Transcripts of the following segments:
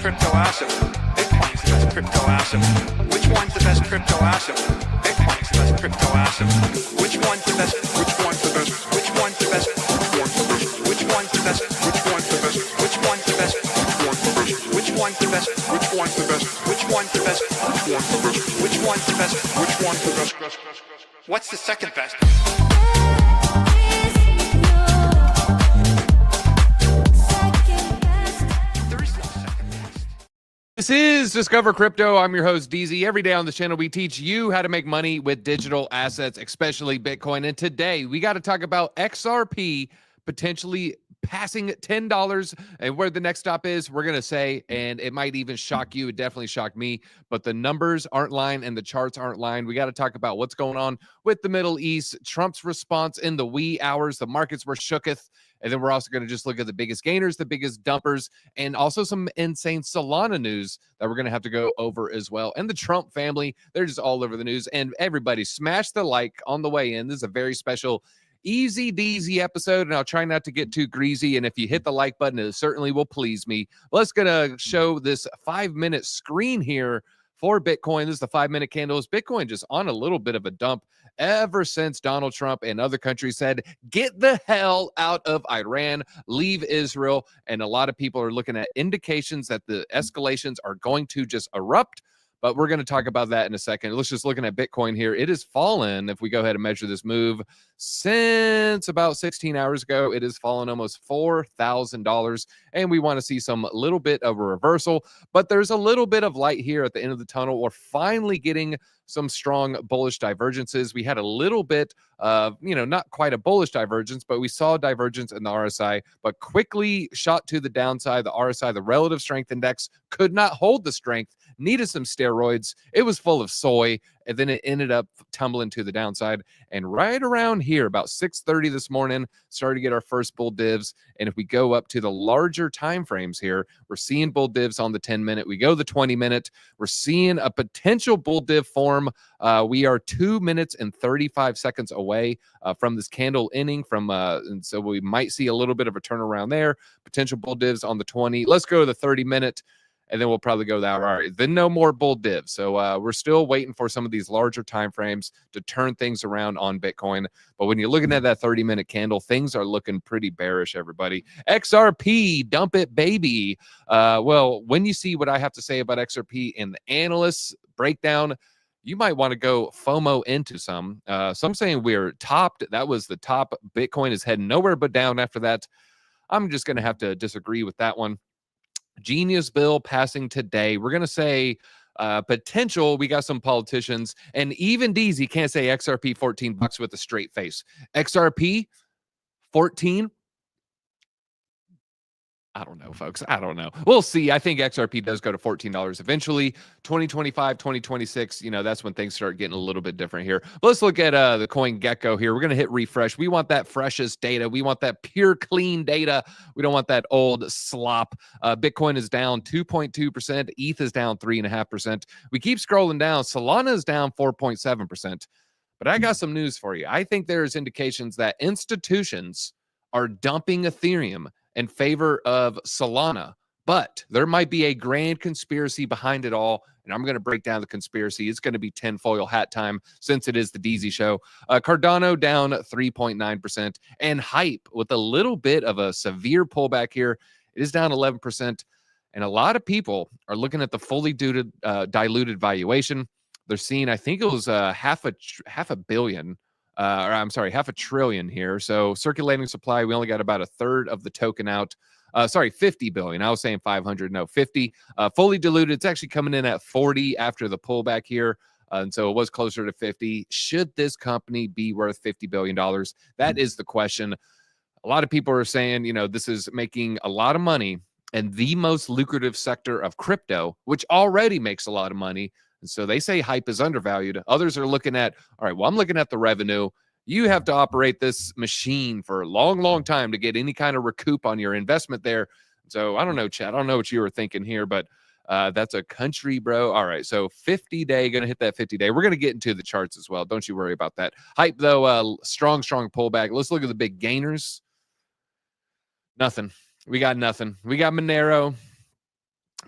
crypto asset? Bitcoin's the best crypto asset. Which one's the best crypto asset? Bitcoin's the best crypto asset. Which one's the best? Which one's the best? Which one's the best? Which one's the best? Which one's the best? Which one's the best? Which one's the best? Which one's the best? Which one's the best? Which one's the best? Which one's the best? What's the second best? This is Discover Crypto. I'm your host, DZ. Every day on this channel, we teach you how to make money with digital assets, especially Bitcoin. And today, we got to talk about XRP potentially passing $10. And where the next stop is, we're going to say, and it might even shock you. It definitely shocked me. But the numbers aren't lying and the charts aren't lying. We got to talk about what's going on with the Middle East, Trump's response in the wee hours. The markets were shooketh. And then we're also going to just look at the biggest gainers, the biggest dumpers, and also some insane Solana news that we're going to have to go over as well. And the Trump family, they're just all over the news. And everybody, smash the like on the way in. This is a very special, easy deasy episode, and I'll try not to get too greasy. And if you hit the like button, it certainly will please me. Let's gonna show this 5-minute screen here for Bitcoin. This is the 5-minute candles. Bitcoin just on a little bit of a dump ever since Donald Trump and other countries said, get the hell out of Iran, leave Israel. And a lot of people are looking at indications that the escalations are going to just erupt. But we're going to talk about that in a second. Let's just looking at Bitcoin here. It has fallen, if we go ahead and measure this move, since about 16 hours ago. It has fallen almost $4,000. And we want to see some little bit of a reversal. But there's a little bit of light here at the end of the tunnel. We're finally getting some strong bullish divergences. We had a little bit of, not quite a bullish divergence, but we saw divergence in the RSI, but quickly shot to the downside. The RSI, the relative strength index, could not hold the strength, needed some steroids. It was full of soy, and then it ended up tumbling to the downside. And right around here, about 6:30 this morning, started to get our first bull divs. And if we go up to the larger time frames here, we're seeing bull divs on the 10-minute. We go the 20-minute. We're seeing a potential bull div form. We are 2 minutes and 35 seconds away from this candle ending. And so we might see a little bit of a turnaround there. Potential bull divs on the 20. Let's go to the 30-minute. And then we'll probably go that. All right, then no more bull divs. So we're still waiting for some of these larger time frames to turn things around on Bitcoin. But when you're looking at that 30-minute candle, things are looking pretty bearish, everybody. XRP, dump it, baby. Well, when you see what I have to say about XRP in the analysts breakdown, you might want to go FOMO into some. Some saying we're topped. That was the top. Bitcoin is heading nowhere but down after that. I'm just going to have to disagree with that one. Genius bill passing today. We're going to say potential. We got some politicians, and even DZ can't say XRP $14 with a straight face. XRP 14. I don't know, folks. I don't know. We'll see. I think XRP does go to $14 eventually. 2025, 2026, that's when things start getting a little bit different here. But let's look at the coin Gecko here. We're going to hit refresh. We want that freshest data. We want that pure, clean data. We don't want that old slop. Bitcoin is down 2.2%. ETH is down 3.5%. We keep scrolling down. Solana is down 4.7%. But I got some news for you. I think there's indications that institutions are dumping Ethereum in favor of Solana, but there might be a grand conspiracy behind it all, and I'm going to break down the conspiracy. It's going to be tinfoil hat time since it is the DZ show. Cardano down 3.9%, and Hype with a little bit of a severe pullback here. It is down 11%, and a lot of people are looking at the fully diluted valuation. They're seeing, I think it was half a billion. Half a trillion here. So circulating supply, we only got about a third of the token out. 50 billion. I was saying 500. No, 50. Fully diluted. It's actually coming in at 40 after the pullback here. And so it was closer to 50. Should this company be worth $50 billion? That is the question. A lot of people are saying, this is making a lot of money in the most lucrative sector of crypto, which already makes a lot of money. And so they say Hype is undervalued. Others are looking at, all right, well, I'm looking at the revenue. You have to operate this machine for a long, long time to get any kind of recoup on your investment there. So I don't know, Chad. I don't know what you were thinking here, but that's a country, bro. All right, so 50-day, going to hit that 50-day. We're going to get into the charts as well. Don't you worry about that. Hype, though, strong pullback. Let's look at the big gainers. Nothing. We got nothing. We got Monero.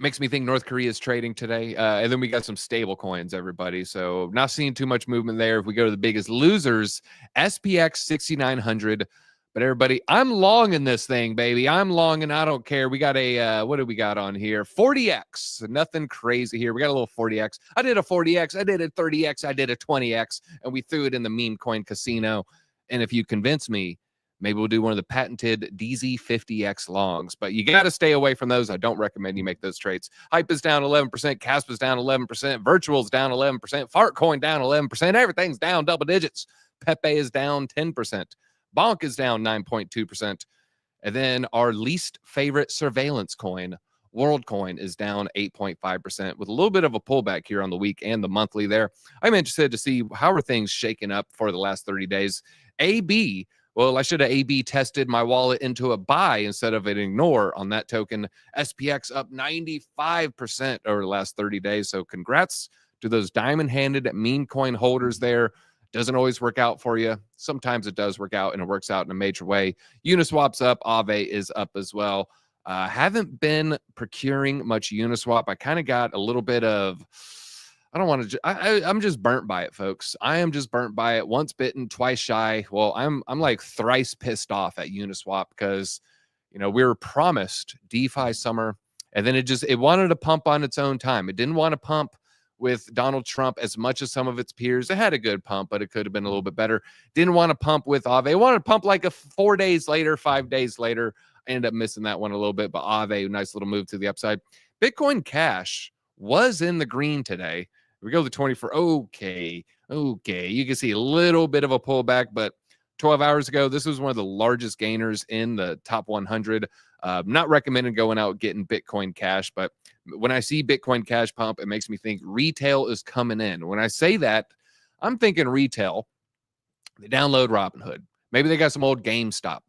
Makes me think North Korea is trading today. And then we got some stable coins, everybody. So not seeing too much movement there. If we go to the biggest losers, SPX 6,900. But everybody, I'm long in this thing, baby. I'm long and I don't care. We got a, what do we got on here? 40X. Nothing crazy here. We got a little 40X. I did a 40X. I did a 30X. I did a 20X. And we threw it in the meme coin casino. And if you convince me, maybe we'll do one of the patented DZ50X longs, but you got to stay away from those. I don't recommend you make those trades. Hype is down 11%. Casp is down 11%. Virtual's down 11%. Fartcoin down 11%. Everything's down double digits. Pepe is down 10%. Bonk is down 9.2%. And then our least favorite surveillance coin, WorldCoin, is down 8.5% with a little bit of a pullback here on the week and the monthly there. I'm interested to see how are things shaking up for the last 30 days. AB, well, I should have A/B tested my wallet into a buy instead of an ignore on that token. SPX up 95% over the last 30 days. So congrats to those diamond-handed meme coin holders there. Doesn't always work out for you. Sometimes it does work out, and it works out in a major way. Uniswap's up. Aave is up as well. Haven't been procuring much Uniswap. I kind of got a little bit of... I don't want to. I'm just burnt by it, folks. I am just burnt by it. Once bitten, twice shy. Well, I'm like thrice pissed off at Uniswap because, you know, we were promised DeFi summer, and then it wanted to pump on its own time. It didn't want to pump with Donald Trump as much as some of its peers. It had a good pump, but it could have been a little bit better. Didn't want to pump with Aave. It wanted to pump like 4 days later, 5 days later. I ended up missing that one a little bit, but Aave, nice little move to the upside. Bitcoin Cash was in the green today. We go to the 24. Okay. You can see a little bit of a pullback, but 12 hours ago, this was one of the largest gainers in the top 100. Not recommending going out getting Bitcoin Cash, but when I see Bitcoin Cash pump, it makes me think retail is coming in. When I say that, I'm thinking retail. They download Robinhood. Maybe they got some old GameStop,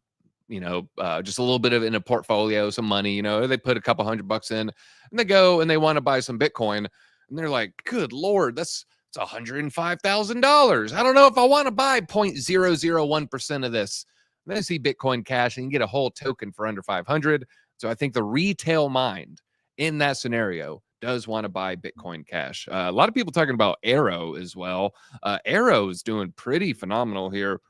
just a little bit of in a portfolio, some money, they put a couple $100 in and they go and they want to buy some Bitcoin. And they're like, good Lord, it's $105,000. I don't know if I want to buy 0.001% of this. And then I see Bitcoin Cash and you get a whole token for under 500. So I think the retail mind in that scenario does want to buy Bitcoin Cash. A lot of people talking about Arrow as well. Arrow is doing pretty phenomenal here.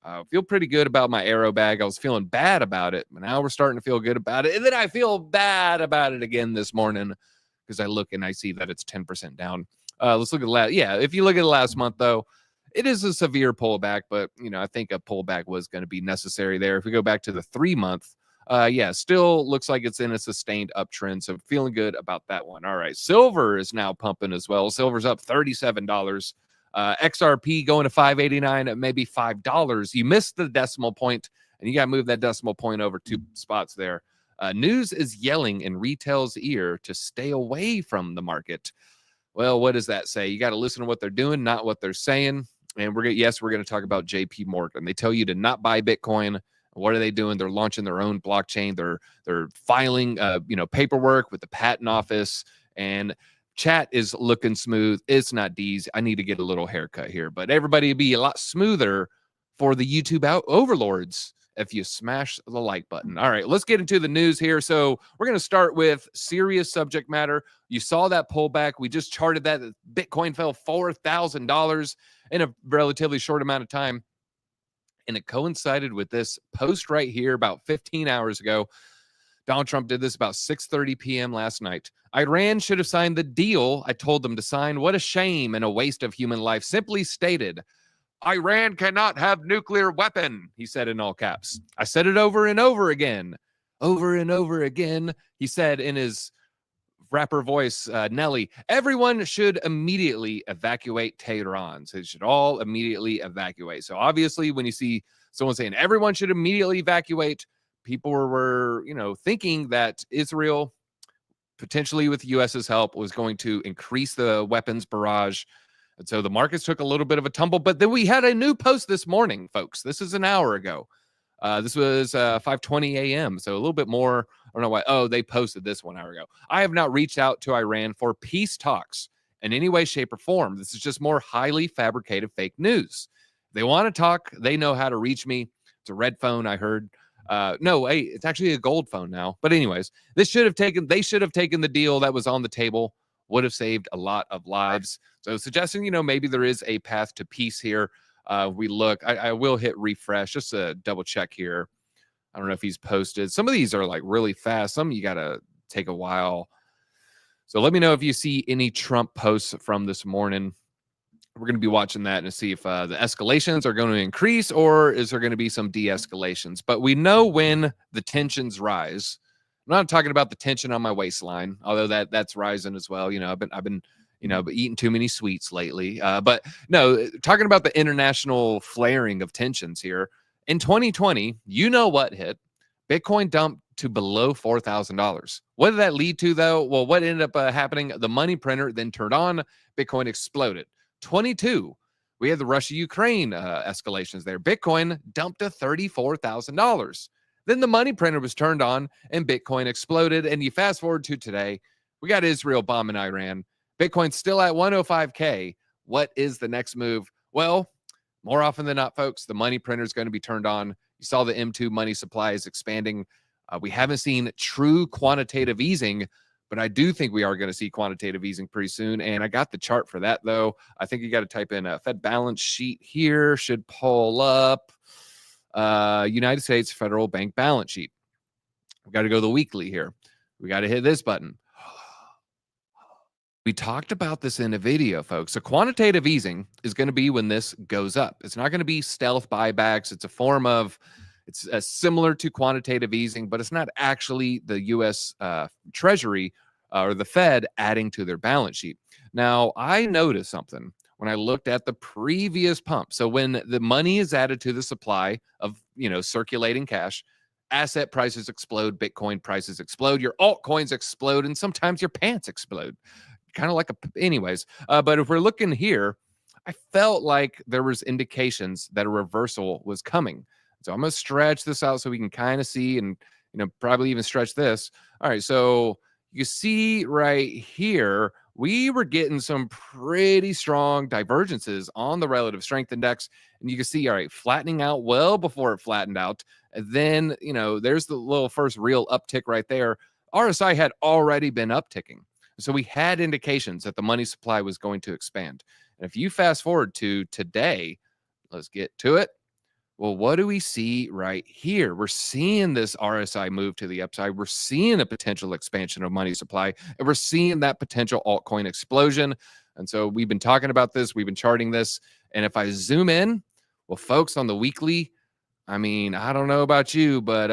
I feel pretty good about my Arrow bag. I was feeling bad about it, but now we're starting to feel good about it. And then I feel bad about it again this morning, because I look and I see that it's 10% down. Let's look at last. Yeah, if you look at the last month, though, it is a severe pullback, but, I think a pullback was going to be necessary there. If we go back to the 3-month, still looks like it's in a sustained uptrend. So feeling good about that one. All right. Silver is now pumping as well. Silver's up $37. XRP going to $5.89 at maybe $5. You missed the decimal point, and you got to move that decimal point over 2 spots there. News is yelling in retail's ear to stay away from the market. Well, what does that say? You got to listen to what they're doing, not what they're saying. And we're going to talk about JP Morgan. They tell you to not buy Bitcoin. What are they doing? They're launching their own blockchain. They're filing, paperwork with the patent office, and chat is looking smooth. It's not D's. I need to get a little haircut here, but everybody will be a lot smoother for the YouTube overlords if you smash the like button. All right, let's get into the news here. So we're going to start with serious subject matter. You saw that pullback. We just charted that Bitcoin fell $4,000 in a relatively short amount of time. And it coincided with this post right here about 15 hours ago. Donald Trump did this about 6:30 p.m. last night. Iran should have signed the deal I told them to sign. What a shame and a waste of human life. Simply stated, Iran cannot have nuclear weapon, he said in all caps. I said it over and over again. Over and over again, he said in his rapper voice, Nelly, everyone should immediately evacuate Tehran. So they should all immediately evacuate. So obviously when you see someone saying everyone should immediately evacuate, people were thinking that Israel, potentially with the U.S.'s help, was going to increase the weapons barrage. And so the markets took a little bit of a tumble, but then we had a new post this morning, folks. This is an hour ago. This was 5:20 a.m. So a little bit more. I don't know why. Oh, they posted this 1 hour ago. I have not reached out to Iran for peace talks in any way, shape, or form. This is just more highly fabricated fake news. If they want to talk, they know how to reach me. It's a red phone, I heard. No, hey, it's actually a gold phone now. But anyways, they should have taken the deal that was on the table, would have saved a lot of lives. So suggesting, maybe there is a path to peace here. I will hit refresh just to double check here. I don't know if he's posted. Some of these are like really fast. Some you got to take a while. So let me know if you see any Trump posts from this morning. We're going to be watching that and see if the escalations are going to increase or is there going to be some de-escalations. But we know when the tensions rise. I'm not talking about the tension on my waistline, although that's rising as well. I've been eating too many sweets lately. But no, talking about the international flaring of tensions here. In 2020, what hit? Bitcoin dumped to below $4,000. What did that lead to, though? Well, what ended up happening? The money printer then turned on. Bitcoin exploded. 22, we had the Russia-Ukraine escalations there. Bitcoin dumped to $34,000. Then the money printer was turned on and Bitcoin exploded. And you fast forward to today, we got Israel bombing Iran. Bitcoin's still at 105K. What is the next move? Well, more often than not, folks, the money printer is going to be turned on. You saw the M2 money supply is expanding. We haven't seen true quantitative easing, but I do think we are going to see quantitative easing pretty soon. And I got the chart for that, though. I think you got to type in a Fed balance sheet here. Should pull up United States Federal Bank balance sheet. We got to go the weekly here. We got to hit this button. We talked about this in a video, folks. So quantitative easing is going to be when this goes up. It's not going to be stealth buybacks. It's a form of, it's similar to quantitative easing, but it's not actually the U.S. Treasury or the Fed adding to their balance sheet. Now, I noticed something when I looked at the previous pump. So when the money is added to the supply of, circulating cash, asset prices explode, Bitcoin prices explode, your altcoins explode, and sometimes your pants explode. Kind of like anyways. But if we're looking here, I felt like there was indications that a reversal was coming. So I'm going to stretch this out so we can kind of see and, probably even stretch this. All right. So you see right here, we were getting some pretty strong divergences on the relative strength index. And you can see, all right, flattening out well before it flattened out. And then, there's the little first real uptick right there. RSI had already been upticking. So we had indications that the money supply was going to expand. And if you fast forward to today, let's get to it. Well, what do we see right here? We're seeing this RSI move to the upside. We're seeing a potential expansion of money supply, and we're seeing that potential altcoin explosion. And so we've been talking about this. We've been charting this. And if I zoom in, well, folks, on the weekly, I mean, I don't know about you, but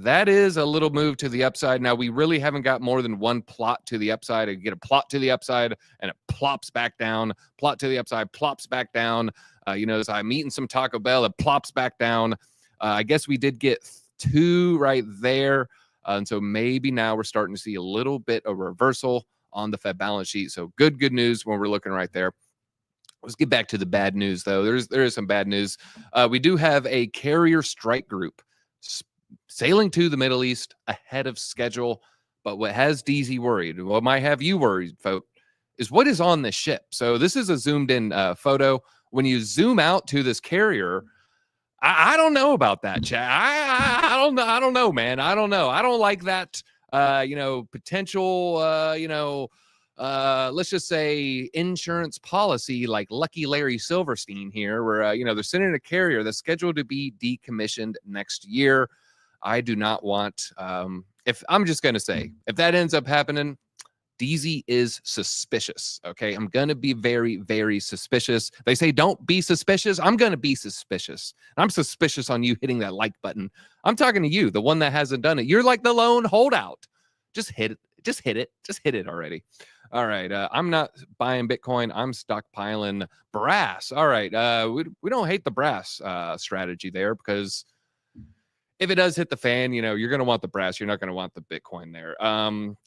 that is a little move to the upside. Now, we really haven't got more than one plot to the upside. I get a plot to the upside, and it plops back down. Plot to the upside, plops back down. As I'm eating some Taco Bell, it plops back down. I guess we did get two right there. And so maybe now we're starting to see a little bit of reversal on the Fed balance sheet. So good news when we're looking right there. Let's get back to the bad news, though. There is some bad news. We do have a carrier strike group sailing to the Middle East ahead of schedule. But what has DZ worried, what might have you worried, folks, is what is on this ship. So this is a zoomed-in photo. When you zoom out to this carrier, I don't know about that, chat. I don't know. I don't know, man. I don't know. I don't like that. Potential. Let's just say insurance policy like Lucky Larry Silverstein here, where, they're sending a carrier that's scheduled to be decommissioned next year. I do not want, if I'm just going to say, if that ends up happening, DZ is suspicious. Okay. I'm going to be very, very suspicious. They say, don't be suspicious. I'm going to be suspicious. I'm suspicious on you hitting that like button. I'm talking to you, the one that hasn't done it. You're like the lone holdout. Just hit it. Just hit it. Just hit it already. All right. I'm not buying Bitcoin. I'm stockpiling brass. All right. We don't hate the brass strategy there, because if it does hit the fan, you're going to want the brass. You're not going to want the Bitcoin there.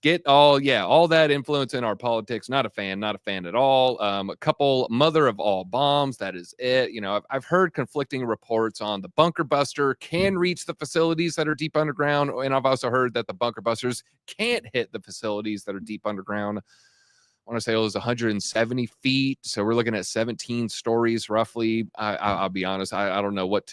Get all that influence in our politics. Not a fan at all. A couple mother of all bombs. That is it. I've heard conflicting reports on the bunker buster can reach the facilities that are deep underground. And I've also heard that the bunker busters can't hit the facilities that are deep underground. I want to say it was 170 feet. So we're looking at 17 stories roughly. I'll be honest. I don't know what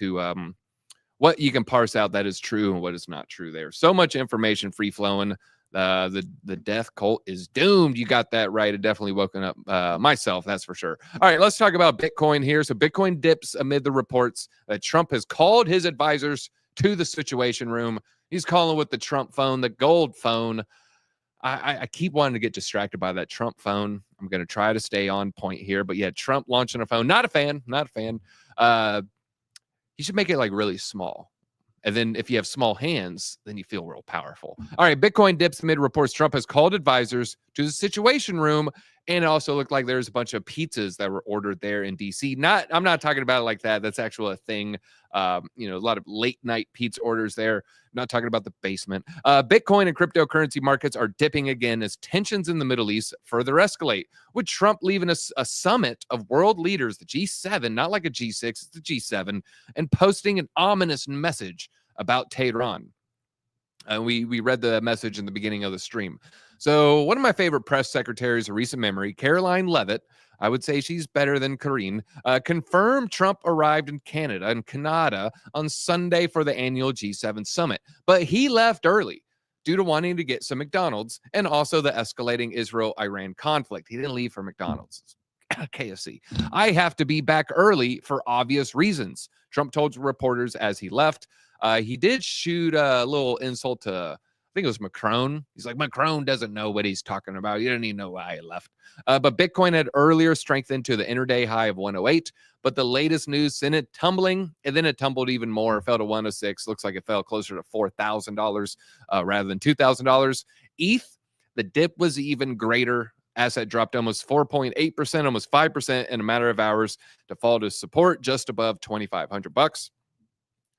what you can parse out that is true and what is not true there. So much information free flowing. The death cult is doomed. You got that right. It definitely woken up myself, that's for sure. All right, let's talk about Bitcoin here. So Bitcoin dips amid the reports that Trump has called his advisors to the Situation Room. He's calling with the Trump phone, the gold phone. I keep wanting to get distracted by that Trump phone. I'm going to try to stay on point here. But yeah, Trump launching a phone. Not a fan. Not a fan. He should make it like really small. And then if you have small hands, then you feel real powerful. All right, Bitcoin dips amid reports Trump has called advisors to the Situation Room. And it also looked like there's a bunch of pizzas that were ordered there in DC. I'm not talking about it like that. That's actually a thing. A lot of late night pizza orders there. I'm not talking about the basement. Bitcoin and cryptocurrency markets are dipping again as tensions in the Middle East further escalate. With Trump leaving a summit of world leaders, the G7, not like a G6, it's the G7, and posting an ominous message about Tehran. We read the message in the beginning of the stream. So one of my favorite press secretaries of recent memory, Caroline Leavitt, I would say she's better than Karine, confirmed Trump arrived in Canada on Sunday for the annual G7 summit. But he left early due to wanting to get some McDonald's and also the escalating Israel-Iran conflict. He didn't leave for McDonald's. KFC. I have to be back early for obvious reasons, Trump told reporters as he left. He did shoot a little insult to, I think it was Macron. He's like, Macron doesn't know what he's talking about. You don't even know why he left. But Bitcoin had earlier strengthened to the intraday high of 108. But the latest news sent it tumbling, and then it tumbled even more. It fell to 106. Looks like it fell closer to $4,000 rather than $2,000. ETH, the dip was even greater. Asset dropped almost 4.8%, almost 5% in a matter of hours to fall to support just above $2,500.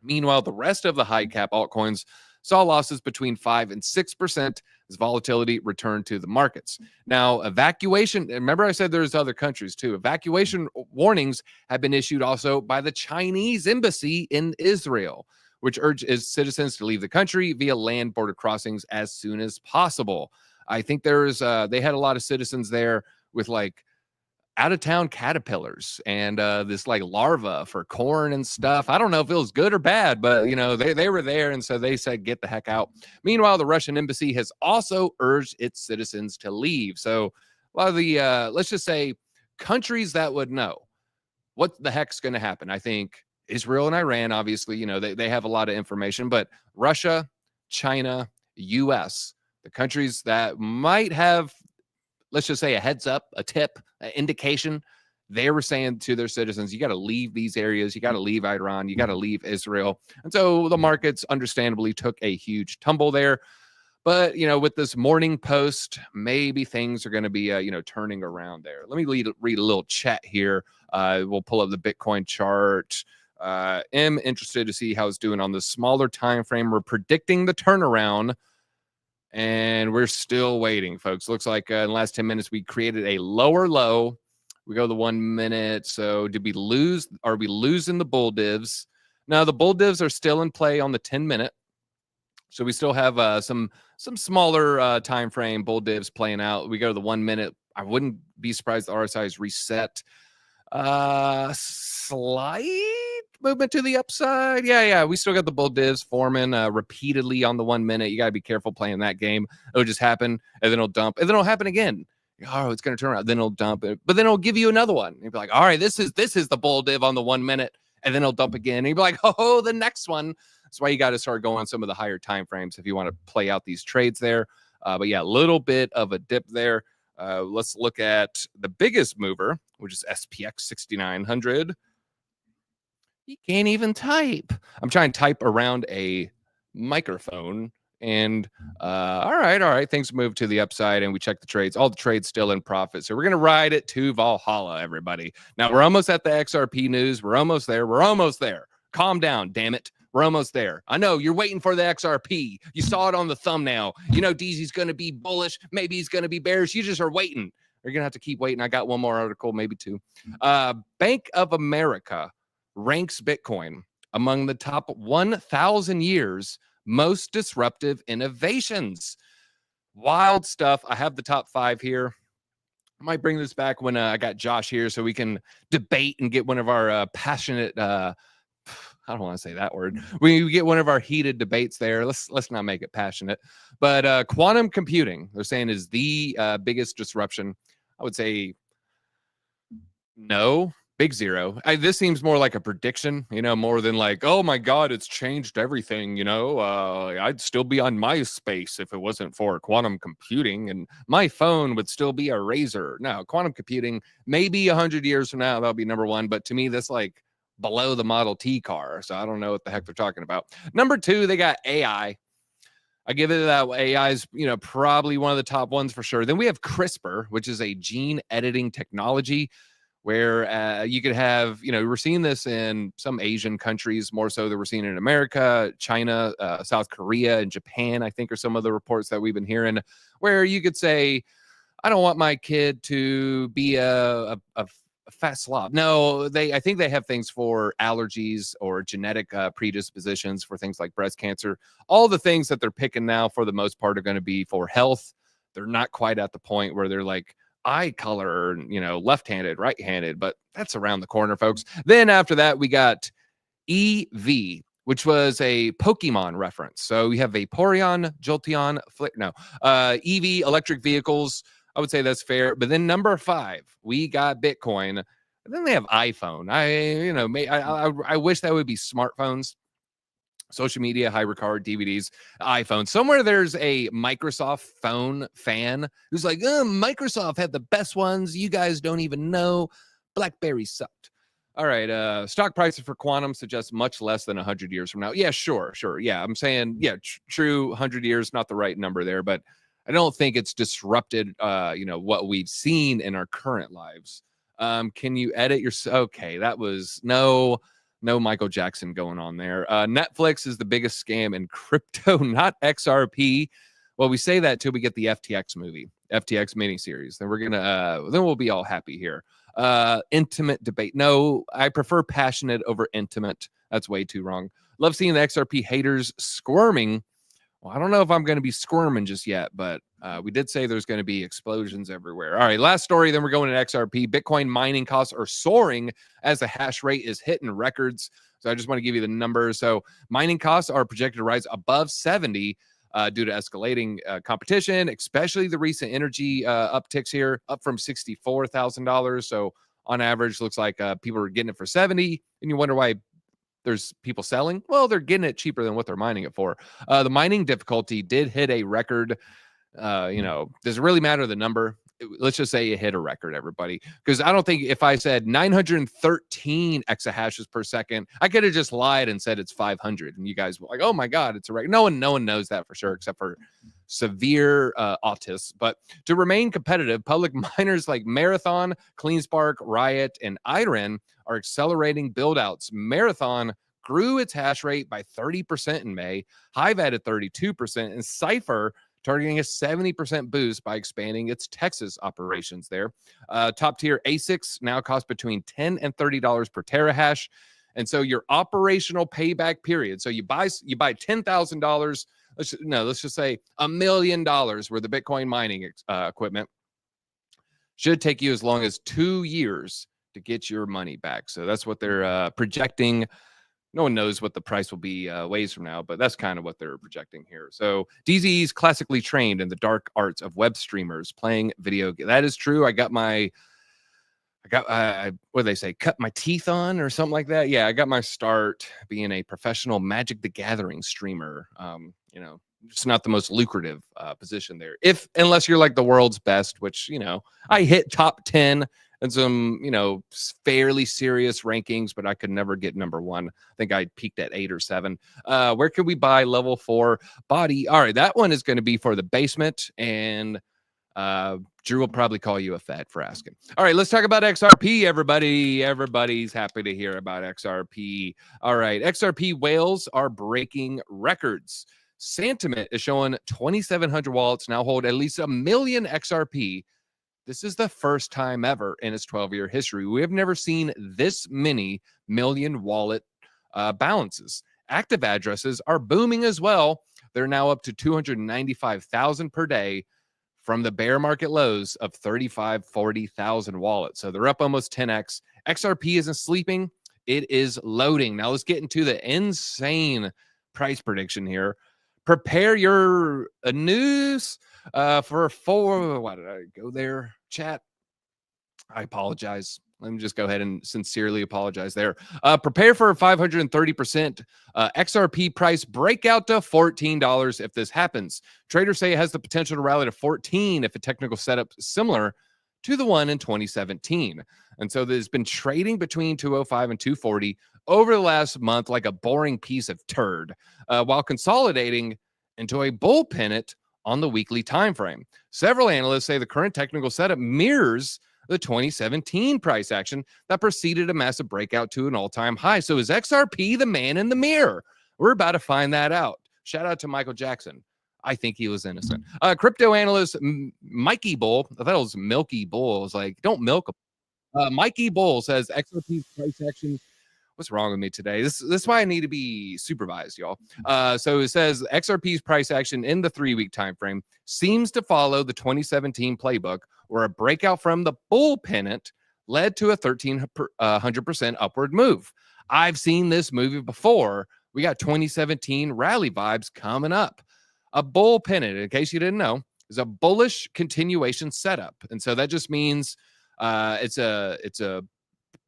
Meanwhile, the rest of the high cap altcoins saw losses between 5 and 6% as volatility returned to the markets. Now, evacuation, remember I said there's other countries too. Evacuation warnings have been issued also by the Chinese embassy in Israel, which urges citizens to leave the country via land border crossings as soon as possible. I think they had a lot of citizens there with like out-of-town caterpillars and this like larva for corn and stuff. I don't know if it was good or bad, but they were there, and so they said get the heck out. Meanwhile, the Russian embassy has also urged its citizens to leave. So a lot of the let's just say countries that would know what the heck's going to happen. I think Israel and Iran, obviously, they have a lot of information, but Russia, China, US, the countries that might have, let's just say, a heads up, a tip, an indication, they were saying to their citizens, you got to leave these areas. You got to leave Iran. You got to leave Israel. And so the markets understandably took a huge tumble there. But, with this morning post, maybe things are going to be, turning around there. Let me read a little chat here. We'll pull up the Bitcoin chart. Am interested to see how it's doing on the smaller time frame. We're predicting the turnaround, and we're still waiting, folks. Looks like in the last 10 minutes, we created a lower low. We go the 1 minute. So did we lose? Are we losing the bull divs? Now, the bull divs are still in play on the 10 minute. So we still have some smaller time frame bull divs playing out. We go to the 1 minute. I wouldn't be surprised the RSI is reset. Slight movement to the upside. Yeah. We still got the bull divs forming repeatedly on the 1 minute. You got to be careful playing that game. It'll just happen, and then it'll dump, and then it'll happen again. Oh, it's going to turn around. Then it'll dump it, but then it'll give you another one. You'll be like, all right, this is the bull div on the 1 minute, and then it'll dump again. And you'll be like, oh, the next one. That's why you got to start going on some of the higher time frames if you want to play out these trades there. But yeah, a little bit of a dip there. Let's look at the biggest mover, which is SPX 6900. You can't even type. I'm trying to type around a microphone. And all right. Things move to the upside, and we check the trades. All the trades still in profit. So we're going to ride it to Valhalla, everybody. Now, we're almost at the XRP news. We're almost there. Calm down, damn it. We're almost there. I know you're waiting for the XRP. You saw it on the thumbnail. DZ's going to be bullish. Maybe he's going to be bearish. You just are waiting. You're going to have to keep waiting. I got one more article, maybe two. Bank of America ranks Bitcoin among the top 1,000 years most disruptive innovations. Wild stuff. I have the top 5 here. I might bring this back when I got Josh here so we can debate and get one of our passionate I don't want to say that word. We get one of our heated debates there. Let's not make it passionate. But quantum computing, they're saying, is the biggest disruption. I would say no, big zero. This seems more like a prediction, more than like, oh my God, it's changed everything. I'd still be on MySpace if it wasn't for quantum computing, and my phone would still be a Razor. No, quantum computing, maybe 100 years from now, that'll be number one. But to me, that's like below the Model T car. So I don't know what the heck they're talking about. Number two, they got AI. I give it that AI is, probably one of the top ones for sure. Then we have CRISPR, which is a gene editing technology where you could have, we're seeing this in some Asian countries more so than we're seeing in America, China, South Korea, and Japan, I think, are some of the reports that we've been hearing, where you could say, I don't want my kid to be a fat slob. No, I think they have things for allergies or genetic predispositions for things like breast cancer. All the things that they're picking now, for the most part, are going to be for health. They're not quite at the point where they're like eye color, left-handed, right-handed, but that's around the corner, folks. Then after that, we got EV, which was a Pokemon reference. So we have Vaporeon, Jolteon, EV, electric vehicles. I would say that's fair. But then number 5, we got Bitcoin. And then they have iPhone. I wish that would be smartphones, social media, HyperCard, DVDs, iPhone. Somewhere there's a Microsoft phone fan who's like, Microsoft had the best ones. You guys don't even know. BlackBerry sucked. All right. Stock prices for quantum suggest much less than 100 years from now. Yeah, sure. Yeah, I'm saying, yeah, true. 100 years, not the right number there, but I don't think it's disrupted, what we've seen in our current lives. Can you edit your? Okay, that was no Michael Jackson going on there. Netflix is the biggest scam in crypto, not XRP. Well, we say that till we get the FTX miniseries. Then we'll be all happy here. Intimate debate. No, I prefer passionate over intimate. That's way too wrong. Love seeing the XRP haters squirming. Well, I don't know if I'm going to be squirming just yet, but we did say there's going to be explosions everywhere. All right, last story, then we're going to XRP. Bitcoin mining costs are soaring as the hash rate is hitting records. So I just want to give you the numbers. So mining costs are projected to rise above 70 due to escalating competition, especially the recent energy upticks here, up from $64,000. So on average, looks like people are getting it for 70, and you wonder why there's people selling. Well, they're getting it cheaper than what they're mining it for. The mining difficulty did hit a record. Does it really matter the number? Let's just say it hit a record, everybody. Because I don't think if I said 913 exahashes per second, I could have just lied and said it's 500. And you guys were like, oh my God, it's a record. No one knows that for sure, except for severe autists. But to remain competitive, public miners like Marathon, CleanSpark, Riot, and Iron are accelerating build-outs. Marathon grew its hash rate by 30% in May, Hive added 32%, and Cypher targeting a 70% boost by expanding its Texas operations there. Top tier ASICs now cost between $10 and $30 per terahash. And so your operational payback period, so you buy $10,000, let's just say $1 million worth of Bitcoin mining equipment, should take you as long as 2 years to get your money back. So that's what they're projecting. No one knows what the price will be ways from now, but that's kind of what they're projecting here. So DZ is classically trained in the dark arts of web streamers playing video. That is true. I got what do they say? Cut my teeth on or something like that. Yeah, I got my start being a professional Magic the Gathering streamer. It's not the most lucrative position there. Unless you're like the world's best, which, I hit top 10 and some, fairly serious rankings, but I could never get number 1. I think I peaked at 8 or 7. Where could we buy level 4 body? All right, that one is going to be for the basement, and Drew will probably call you a fat for asking. All right, let's talk about XRP, everybody. Everybody's happy to hear about XRP. All right, XRP whales are breaking records. Sentiment is showing 2,700 wallets now hold at least 1 million XRP. This is the first time ever in its 12-year history. We have never seen this many million wallet balances. Active addresses are booming as well. They're now up to 295,000 per day from the bear market lows of 35,000, 40,000 wallets. So they're up almost 10x. XRP isn't sleeping. It is loading. Now let's get into the insane price prediction here. Prepare your news for why did I go there? Chat. I apologize. Let me just go ahead and sincerely apologize there. Prepare for a 530% XRP price breakout to $14 if this happens. Traders say it has the potential to rally to 14 if a technical setup is similar to the one in 2017. And so there's been trading between 205 and 240 over the last month like a boring piece of turd, while consolidating into a bull pennant on the weekly time frame. Several analysts say the current technical setup mirrors the 2017 price action that preceded a massive breakout to an all-time high. So is XRP the man in the mirror? We're about to find that out. Shout out to Michael Jackson. I think he was innocent. Crypto analyst Mikey Bull, I thought it was Milky Bull. I was like, don't milk a Mikey Bull says XRP's price action. What's wrong with me today? This is why I need to be supervised, y'all. So it says XRP's price action in the 3-week time frame seems to follow the 2017 playbook, where a breakout from the bull pennant led to a 1,300% upward move. I've seen this movie before. We got 2017 rally vibes coming up. A bull pennant, in case you didn't know, is a bullish continuation setup, and so that just means it's a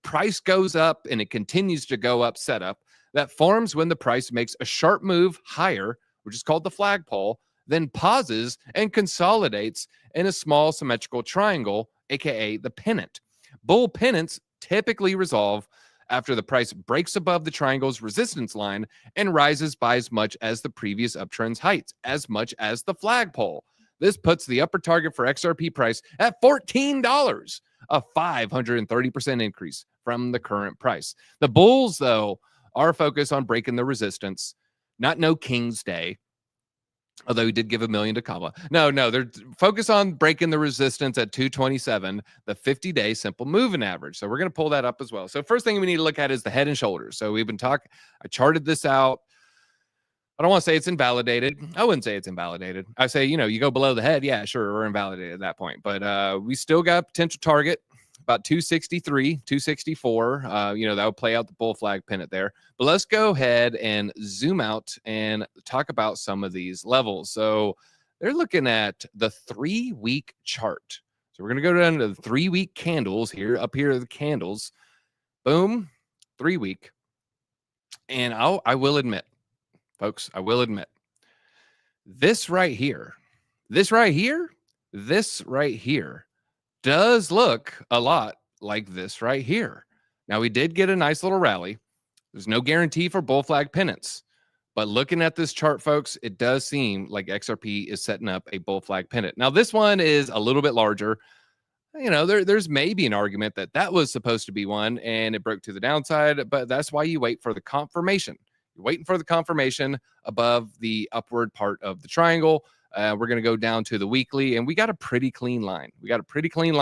price goes up and it continues to go up setup that forms when the price makes a sharp move higher, which is called the flagpole, then pauses and consolidates in a small symmetrical triangle, aka the pennant. Bull pennants typically resolve after the price breaks above the triangle's resistance line and rises by as much as the previous uptrend's heights, as much as the flagpole. This puts the upper target for XRP price at $14, a 530% increase from the current price. The bulls, though, are focused on breaking the resistance, not no King's Day, although he did give $1 million to Kamala. No, they're focused on breaking the resistance at 227, the 50-day simple moving average. So we're going to pull that up as well. So first thing we need to look at is the head and shoulders. So we've been talking, I charted this out. I don't want to say it's invalidated. I wouldn't say it's invalidated. I say, you go below the head. Yeah, sure, we're invalidated at that point. But we still got a potential target, about 263, 264. That would play out the bull flag pennant there. But let's go ahead and zoom out and talk about some of these levels. So they're looking at the 3-week chart. So we're going to go down to the 3-week candles here. Up here are the candles. Boom, 3-week. And I will admit, folks, I will admit, this right here does look a lot like this right here. Now, we did get a nice little rally. There's no guarantee for bull flag pennants, but looking at this chart, folks, it does seem like XRP is setting up a bull flag pennant. Now, this one is a little bit larger. There's maybe an argument that was supposed to be one and it broke to the downside, but that's why you wait for the confirmation. You're waiting for the confirmation above the upward part of the triangle. We're going to go down to the weekly, and we got a pretty clean line. We got a pretty clean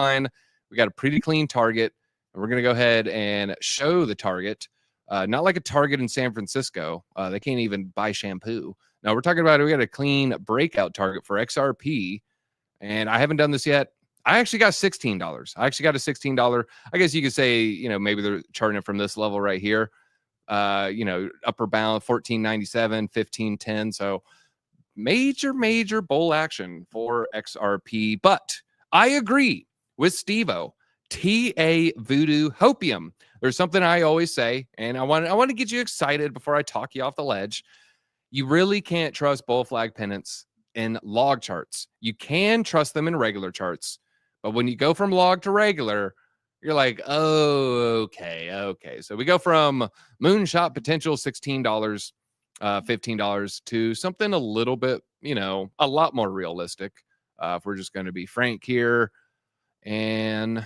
target, and we're going to go ahead and show the target. Not like a Target in San Francisco. They can't even buy shampoo. Now, we're talking about we got a clean breakout target for XRP, and I haven't done this yet. I actually got $16. I actually got a $16. I guess you could say, maybe they're charting it from this level right here. Upper bound 1497, 1510. So major bull action for XRP. But I agree with Steve-O. TA Voodoo Hopium. There's something I always say, and I want to get you excited before I talk you off the ledge. You really can't trust bull flag pennants in log charts. You can trust them in regular charts, but when you go from log to regular, you're like, oh, okay. So we go from moonshot potential $16, $15 to something a little bit, a lot more realistic. If we're just going to be frank here, and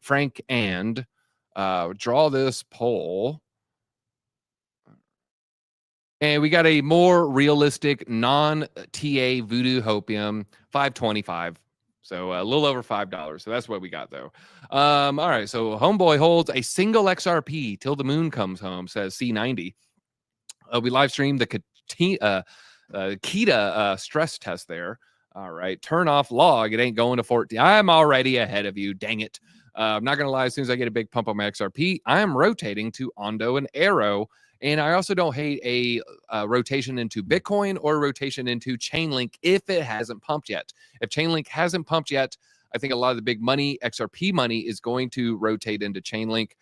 Frank and draw this poll. And we got a more realistic non-TA Voodoo Hopium, 525. So a little over $5. So that's what we got, though. All right. So Homeboy holds a single XRP till the moon comes home, says C90. We live streamed the Kita stress test there. All right. Turn off log. It ain't going to 14. I'm already ahead of you. Dang it. I'm not going to lie, as soon as I get a big pump on my XRP, I am rotating to Ondo and Arrow. And I also don't hate a rotation into Bitcoin or rotation into Chainlink if it hasn't pumped yet. If Chainlink hasn't pumped yet, I think a lot of the big money, XRP money, is going to rotate into Chainlink,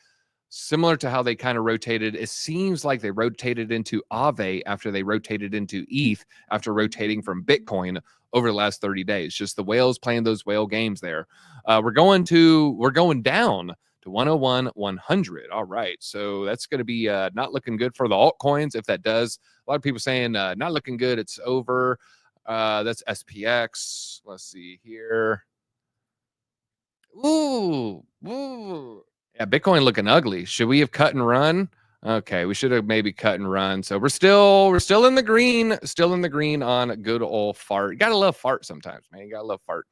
similar to how they kind of rotated. It seems like they rotated into Aave after they rotated into ETH after rotating from Bitcoin over the last 30 days. Just the whales playing those whale games there. We're going down to 101, 100. All right. So that's going to be not looking good for the altcoins. If that does, a lot of people saying not looking good. It's over. That's SPX. Let's see here. Ooh. Yeah, Bitcoin looking ugly. Should we have cut and run? Okay, we should have maybe cut and run. So we're still in the green on good old fart. You gotta love fart sometimes, man. You gotta love fart.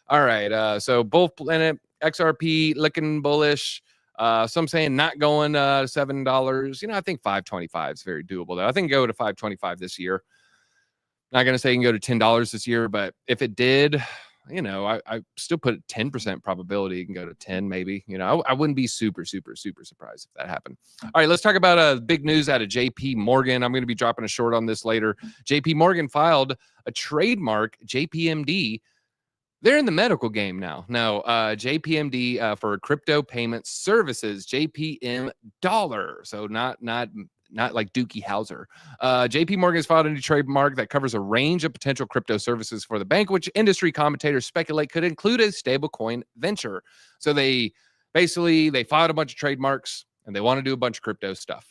All right. So Bull Planet, XRP looking bullish. Some saying not going to $7. I think 525 is very doable though. I think go to 525 this year. Not gonna say you can go to $10 this year, but if it did, I still put 10% probability you can go to 10, maybe. I wouldn't be super surprised if that happened. All right, let's talk about big news out of JP Morgan. I'm going to be dropping a short on this later. JP Morgan filed a trademark, JPMD. They're in the medical game now. Now, JPMD for crypto payment services, JPM dollar. So not like Dookie Howser. JP Morgan has filed a new trademark that covers a range of potential crypto services for the bank, which industry commentators speculate could include a stablecoin venture. So they filed a bunch of trademarks and they want to do a bunch of crypto stuff.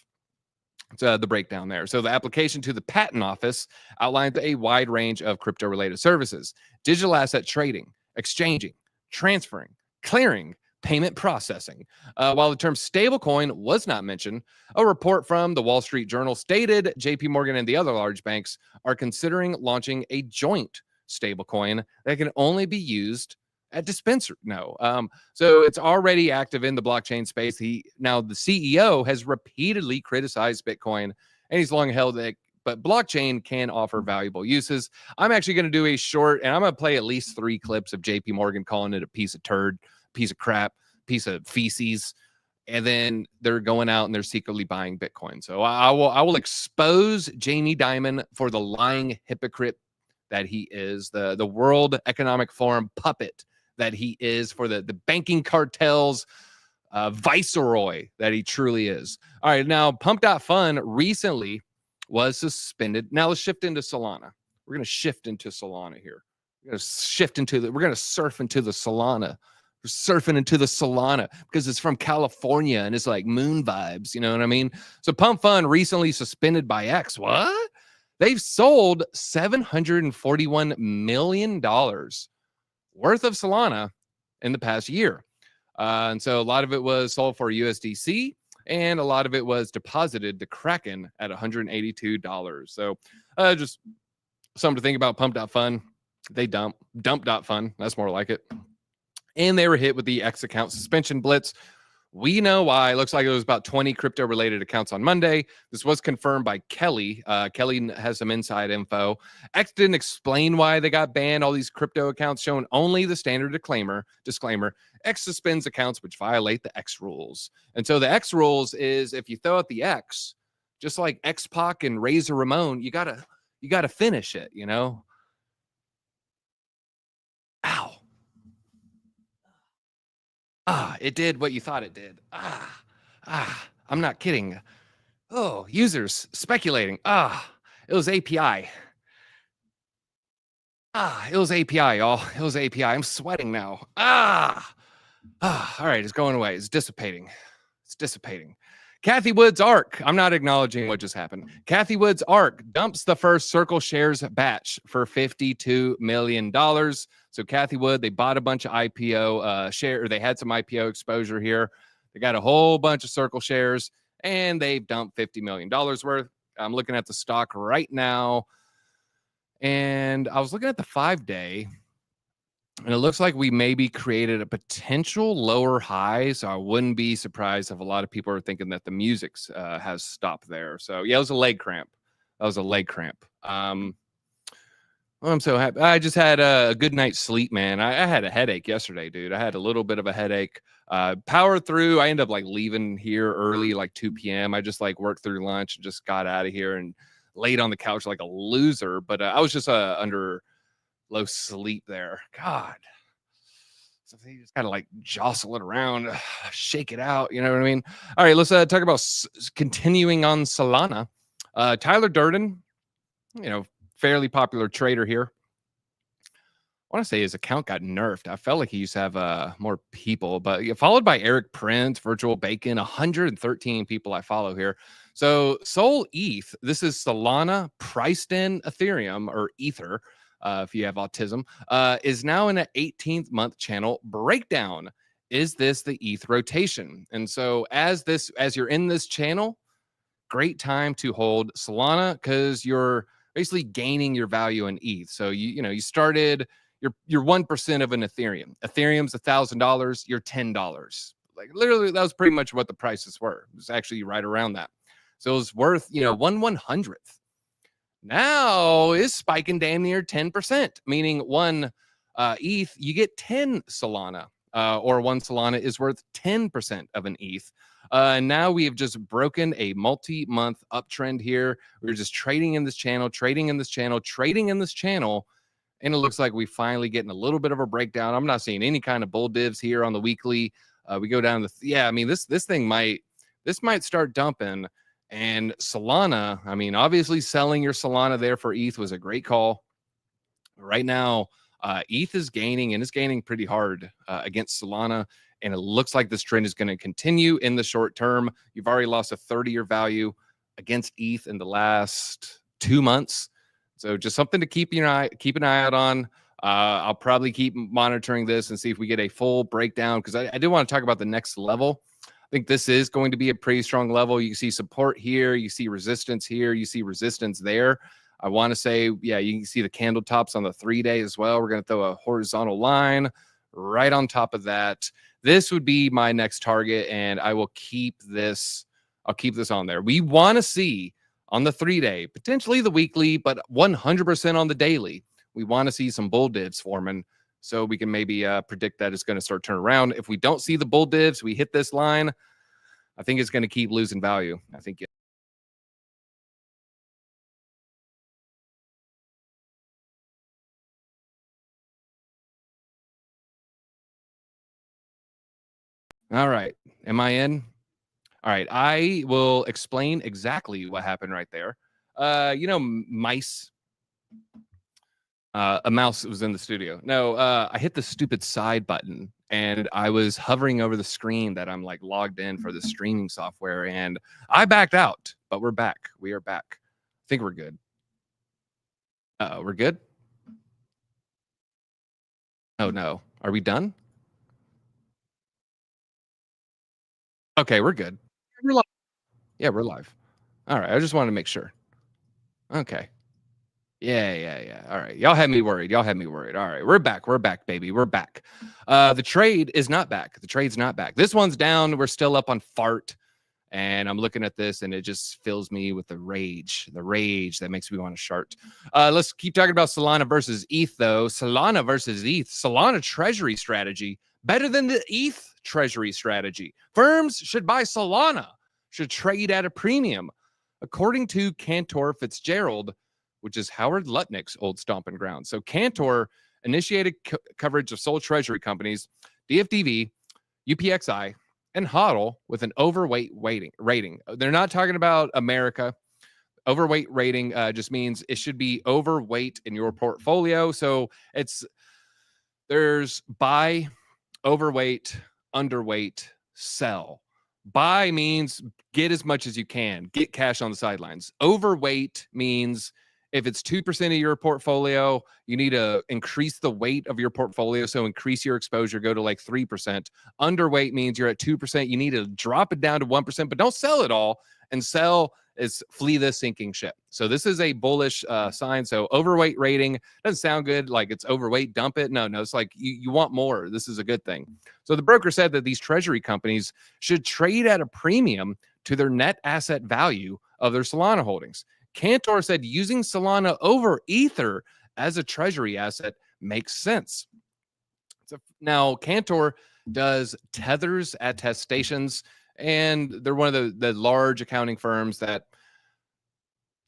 It's the breakdown there. So the application to the patent office outlines a wide range of crypto-related services: digital asset trading, exchanging, transferring, clearing, payment processing. While the term stablecoin was not mentioned, a report from the Wall Street Journal stated JP Morgan and the other large banks are considering launching a joint stablecoin that can only be used at dispenser. So it's already active in the blockchain space. Now the CEO has repeatedly criticized Bitcoin, and he's long held that, but blockchain can offer valuable uses. I'm actually going to do a short, and I'm going to play at least 3 clips of JP Morgan calling it a piece of turd, piece of crap, piece of feces, and then they're going out and they're secretly buying Bitcoin. So I will expose Jamie Dimon for the lying hypocrite that he is, the World Economic Forum puppet that he is, for the banking cartels viceroy that he truly is. All right, now Pump.Fun recently was suspended. Now let's shift into Solana. We're going to shift into Solana here. We're going to surf into the Solana. We're surfing into the Solana because it's from California and it's like moon vibes. You know what I mean? So Pump Fun recently suspended by X. What? They've sold $741 million worth of Solana in the past year. And so a lot of it was sold for USDC and a lot of it was deposited to Kraken at $182. So just something to think about. Pump.Fun. They dump.fun. That's more like it. And they were hit with the X account suspension blitz. We know why. It looks like it was about 20 crypto-related accounts on Monday. This was confirmed by Kelly. Kelly has some inside info. X didn't explain why they got banned. All these crypto accounts showing only the standard disclaimer. X suspends accounts which violate the X rules. And so the X rules is if you throw out the X, just like X-Pac and Razor Ramon, you gotta finish it, Ow. It did what you thought it did. I'm not kidding. Oh, users speculating. It was API. It was API, y'all. It was API. I'm sweating now. All right, it's going away. It's dissipating. Kathy Wood's ARK. I'm not acknowledging what just happened. Kathy Wood's ARK dumps the first Circle shares batch for $52 million. So Kathy Wood, they bought a bunch of IPO share, or they had some IPO exposure here. They got a whole bunch of Circle shares, and they've dumped $50 million worth. I'm looking at the stock right now, and I was looking at the 5-day, and it looks like we maybe created a potential lower high. So I wouldn't be surprised if a lot of people are thinking that the music has stopped there. So yeah, it was a leg cramp. Well, I'm so happy. I just had a good night's sleep, man. I had a headache yesterday, dude. I had a little bit of a headache. Powered through. I ended up like leaving here early, like 2 p.m. I just like worked through lunch and just got out of here and laid on the couch like a loser. But I was just under low sleep there. God. So you just kind of like jostle it around, shake it out. You know what I mean? All right, let's talk about continuing on Solana. Tyler Durden, fairly popular trader here. I want to say his account got nerfed. I felt like he used to have more people, but followed by Eric Prince, Virtual Bacon, 113 people I follow here. So Sol ETH, this is Solana priced in Ethereum or Ether, if you have autism, is now in an 18th month channel breakdown. Is this the ETH rotation? And so as you're in this channel, great time to hold Solana because you're basically gaining your value in ETH. So you started you're 1% of an Ethereum. Ethereum's $1,000. You're $10. Like literally, that was pretty much what the prices were. It was actually right around that. So it was worth 1/100th. Now is spiking damn near 10%, meaning one ETH you get 10 Solana, or one Solana is worth 10% of an ETH. And now we have just broken a multi-month uptrend here. We're just trading in this channel, trading in this channel, trading in this channel. And it looks like we finally getting a little bit of a breakdown. I'm not seeing any kind of bull divs here on the weekly. We go down to this thing might start dumping. And Solana, I mean, obviously selling your Solana there for ETH was a great call. Right now, ETH is gaining, and it's gaining pretty hard against Solana. And it looks like this trend is going to continue in the short term. You've already lost a 30-year value against ETH in the last 2 months. So just something to keep an eye out on. I'll probably keep monitoring this and see if we get a full breakdown, because I do want to talk about the next level. I think this is going to be a pretty strong level. You see support here. You see resistance here. You see resistance there. I want to say, yeah, you can see the candle tops on the 3-day as well. We're going to throw a horizontal line right on top of that. This would be my next target, and I will keep this. I'll keep this on there. We want to see on the 3-day, potentially the weekly, but 100% on the daily. We want to see some bull divs forming, so we can maybe predict that it's going to start turning around. If we don't see the bull divs, we hit this line, I think it's going to keep losing value. I think. All right. Am I in? All right. I will explain exactly what happened right there. Mice. A mouse was in the studio. No, I hit the stupid side button, and I was hovering over the screen that I'm like logged in for the streaming software, and I backed out, but we're back. We are back. I think we're good. We're good? Oh, no. Are we done? Okay, we're good. We're live. Yeah, we're live. All right. I just wanted to make sure. Okay. Yeah. All right. Y'all had me worried. All right. We're back. We're back, baby. We're back. The trade is not back. The trade's not back. This one's down. We're still up on fart. And I'm looking at this, and it just fills me with the rage that makes me want to shart. Let's keep talking about Solana versus ETH, though. Solana versus ETH. Solana treasury strategy better than the ETH treasury strategy. Firms should buy Solana, should trade at a premium. According to Cantor Fitzgerald, which is Howard Lutnick's old stomping ground. So Cantor initiated coverage of Sol treasury companies, DFDV, UPXI, and HODL with an overweight rating. They're not talking about America. Overweight rating just means it should be overweight in your portfolio. So there's buy, overweight, underweight, sell. Buy means get as much as you can, get cash on the sidelines. Overweight means if it's 2% of your portfolio, you need to increase the weight of your portfolio. So increase your exposure, go to like 3%. Underweight means you're at 2%. You need to drop it down to 1%, but don't sell it all. And sell is flee the sinking ship. So this is a bullish sign. So overweight rating doesn't sound good. Like it's overweight, dump it. No, it's like you want more. This is a good thing. So the broker said that these treasury companies should trade at a premium to their net asset value of their Solana holdings. Cantor said using Solana over Ether as a treasury asset makes sense. So now Cantor does tethers attestations, and they're one of the large accounting firms that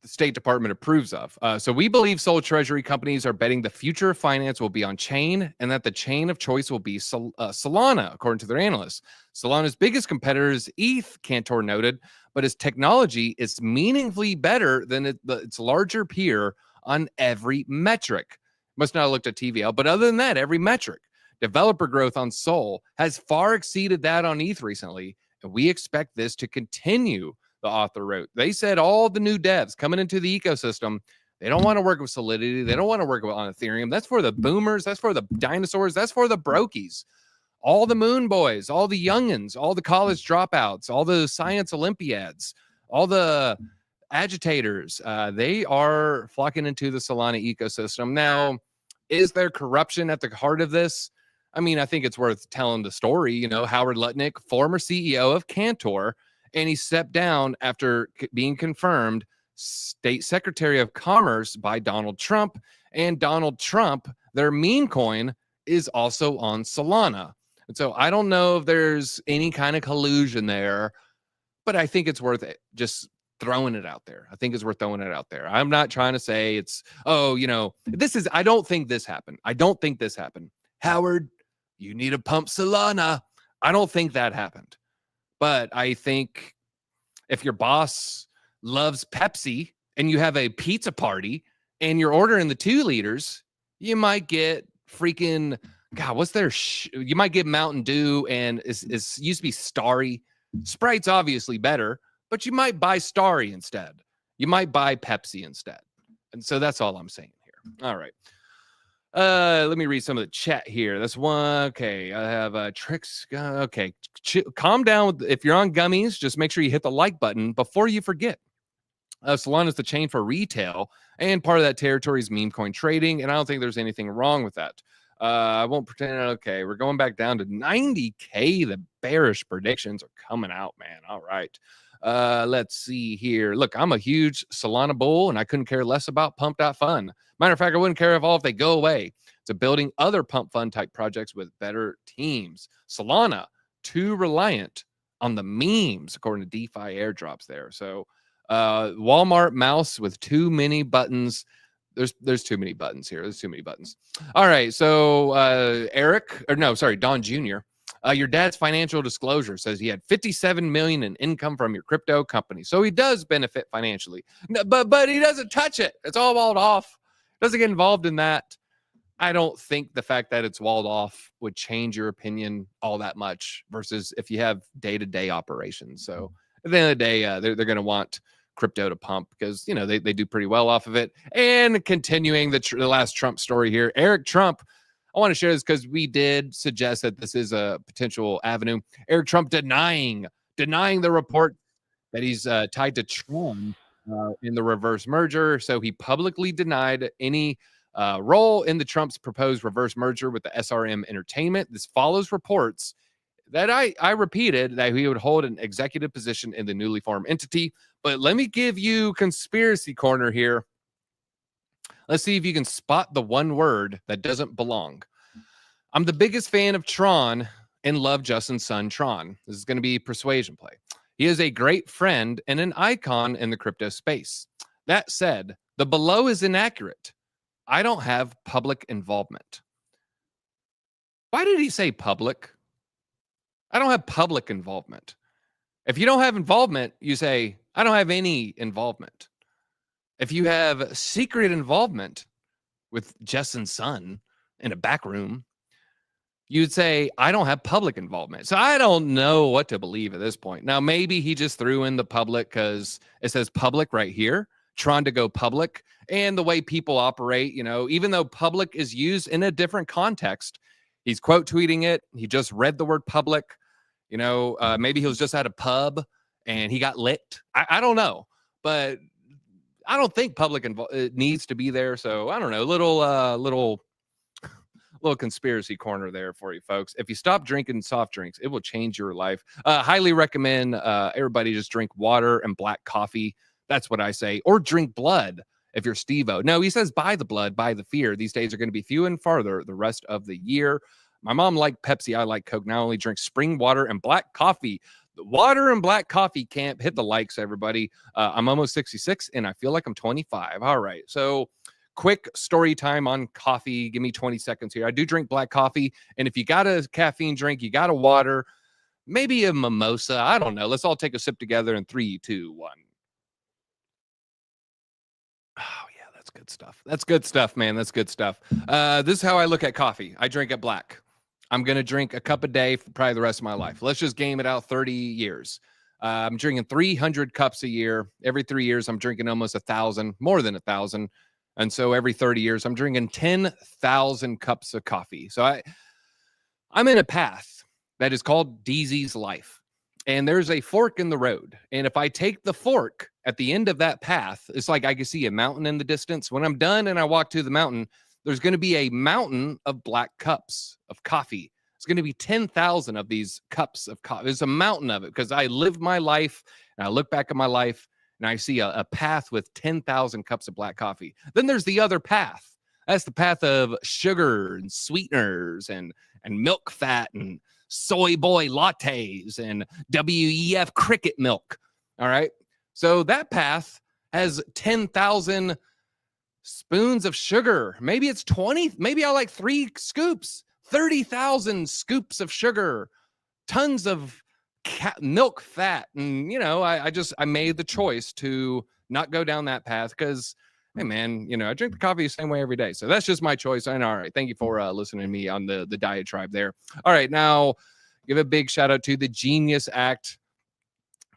the State Department approves of. So we believe sole treasury companies are betting the future of finance will be on chain, and that the chain of choice will be Solana, according to their analysts. Solana's biggest competitor is ETH, Cantor noted, but its technology is meaningfully better than its larger peer on every metric. Must not have looked at TVL, but other than that, every metric. Developer growth on Sol has far exceeded that on ETH recently, and we expect this to continue, the author wrote. They said all the new devs coming into the ecosystem, they don't want to work with Solidity. They don't want to work on Ethereum. That's for the boomers. That's for the dinosaurs. That's for the brokies. All the moon boys, all the youngins, all the college dropouts, all the science Olympiads, all the agitators, they are flocking into the Solana ecosystem. Now, is there corruption at the heart of this? I mean, I think it's worth telling the story. You know, Howard Lutnick, former CEO of Cantor, and he stepped down after being confirmed State Secretary of Commerce by Donald Trump. And Donald Trump, their meme coin, is also on Solana. And so I don't know if there's any kind of collusion there, but I think it's worth it just throwing it out there. I think it's worth throwing it out there. I'm not trying to say it's, oh, you know, I don't think this happened. I don't think this happened. Howard, you need to pump Solana. I don't think that happened. But I think if your boss loves Pepsi and you have a pizza party and you're ordering the 2 liters, you might get freaking, God, what's their, you might get Mountain Dew, and it used to be Starry. Sprite's obviously better, but you might buy Starry instead. You might buy Pepsi instead. And so that's all I'm saying here. All right. Let me read some of the chat here. That's one. Okay. I have tricks. Okay. Calm down. If you're on gummies, just make sure you hit the like button before you forget. Solana is the chain for retail, and part of that territory is meme coin trading. And I don't think there's anything wrong with that. I won't pretend. Okay. We're going back down to 90K. The bearish predictions are coming out, man. All right. Let's see here. Look, I'm a huge Solana bull, and I couldn't care less about pump.fun. Matter of fact, I wouldn't care if they go away. It's building other pump fund type projects with better teams. Solana, too reliant on the memes, according to DeFi airdrops there. So Walmart mouse with too many buttons. There's too many buttons here. There's too many buttons. All right. So Don Jr. Your dad's financial disclosure says he had 57 million in income from your crypto company. So he does benefit financially, but he doesn't touch it. It's all walled off. Doesn't get involved in that. I don't think the fact that it's walled off would change your opinion all that much versus if you have day-to-day operations. So at the end of the day, they're going to want crypto to pump because, you know, they do pretty well off of it. And continuing the last Trump story here, Eric Trump, I want to share this because we did suggest that this is a potential avenue. Eric Trump denying the report that he's tied to Tron in the reverse merger. So he publicly denied any role in the Trump's proposed reverse merger with the SRM Entertainment. This follows reports that I repeated that he would hold an executive position in the newly formed entity. But let me give you conspiracy corner here. Let's see if you can spot the one word that doesn't belong. I'm the biggest fan of Tron and love Justin's son, Tron. This is going to be persuasion play. He is a great friend and an icon in the crypto space. That said, the below is inaccurate. I don't have public involvement. Why did he say public? I don't have public involvement. If you don't have involvement, you say, I don't have any involvement. If you have secret involvement with Justin's son in a back room, you'd say, I don't have public involvement. So I don't know what to believe at this point. Now, maybe he just threw in the public because it says public right here, trying to go public. And the way people operate, you know, even though public is used in a different context, he's quote tweeting it. He just read the word public. You know, maybe he was just at a pub and he got licked. I don't know. But I don't think public it needs to be there. So I don't know. Little conspiracy corner there for you folks. If you stop drinking soft drinks, it will change your life. Highly recommend everybody just drink water and black coffee. That's what I say. Or drink blood. if you're Steve-O. No, he says, buy the blood, buy the fear. These days are going to be few and farther the rest of the year. My mom liked Pepsi. I like Coke. Now I only drink spring water and black coffee. The water and black coffee camp. Hit the likes, everybody. I'm almost 66 and I feel like I'm 25. All right. So quick story time on coffee. Give me 20 seconds here. I do drink black coffee. And if you got a caffeine drink, you got a water, maybe a mimosa. I don't know. Let's all take a sip together in 3, 2, 1. Oh, yeah, that's good stuff. That's good stuff, man. That's good stuff. This is how I look at coffee. I drink it black. I'm going to drink a cup a day for probably the rest of my life. Let's just game it out 30 years. I'm drinking 300 cups a year. Every 3 years, I'm drinking almost 1,000, more than 1,000. And so every 30 years, I'm drinking 10,000 cups of coffee. So I'm in a path that is called DZ's life. And there's a fork in the road. And if I take the fork at the end of that path, it's like I can see a mountain in the distance. When I'm done and I walk to the mountain, there's going to be a mountain of black cups of coffee. It's going to be 10,000 of these cups of coffee. There's a mountain of it because I lived my life and I look back at my life and I see a path with 10,000 cups of black coffee. Then there's the other path. That's the path of sugar and sweeteners and milk fat and soy boy lattes and WEF cricket milk. All right. So that path has 10,000 spoons of sugar. Maybe it's 20. Maybe I like 3 scoops, 30,000 scoops of sugar, tons of milk fat. And, you know, I made the choice to not go down that path because, hey, man, you know, I drink the coffee the same way every day. So that's just my choice. And all right. Thank you for listening to me on the diatribe there. All right. Now, give a big shout out to the Genius Act.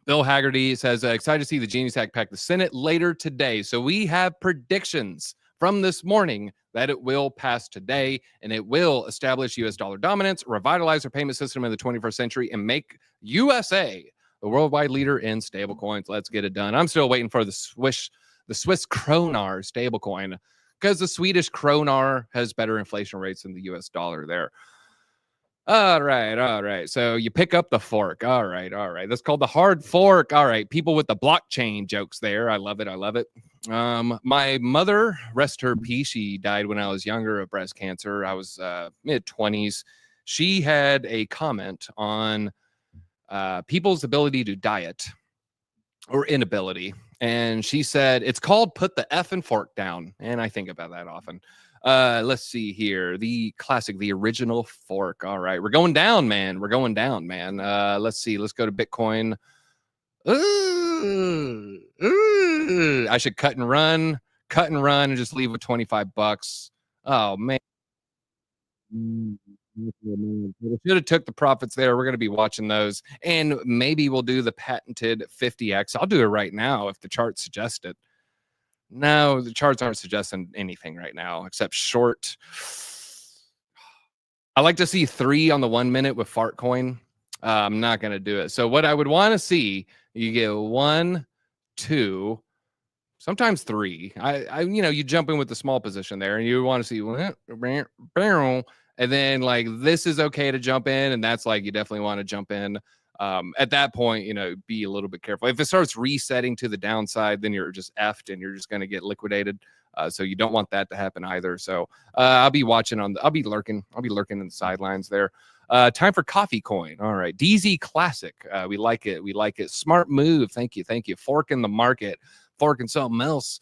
Bill Haggerty says, excited to see the Genius Act pack the Senate later today. So we have predictions from this morning that it will pass today and it will establish U.S. dollar dominance, revitalize our payment system in the 21st century, and make USA the worldwide leader in stablecoins. Let's get it done. I'm still waiting for the Swiss kronar stablecoin because the Swedish kronar has better inflation rates than the U.S. dollar there. All right. So you pick up the fork. All right. That's called the hard fork. All right. People with the blockchain jokes there. I love it. My mother, rest her peace, she died when I was younger of breast cancer. I was mid-20s. She had a comment on people's ability to diet or inability. And she said, it's called put the F and fork down. And I think about that often. Let's see here. The classic, the original fork. All right. We're going down, man. Let's see. Let's go to Bitcoin. I should cut and run and just leave with $25. Oh, man. Should have took the profits there. We're going to be watching those. And maybe we'll do the patented 50X. I'll do it right now if the chart suggests it. No, the charts aren't suggesting anything right now except short. I like to see 3 on the 1 minute with Fartcoin. I'm not going to do it. So what I would want to see, you get 1, 2, sometimes 3. You know, you jump in with the small position there and you want to see, and then like this is okay to jump in, and that's like you definitely want to jump in. At that point, you know, be a little bit careful. If it starts resetting to the downside, then you're just effed and you're just going to get liquidated. So you don't want that to happen either. So I'll be watching I'll be lurking in the sidelines there. Time for coffee coin. All right. DZ classic. We like it. Smart move. Thank you. Fork in the market, fork in something else.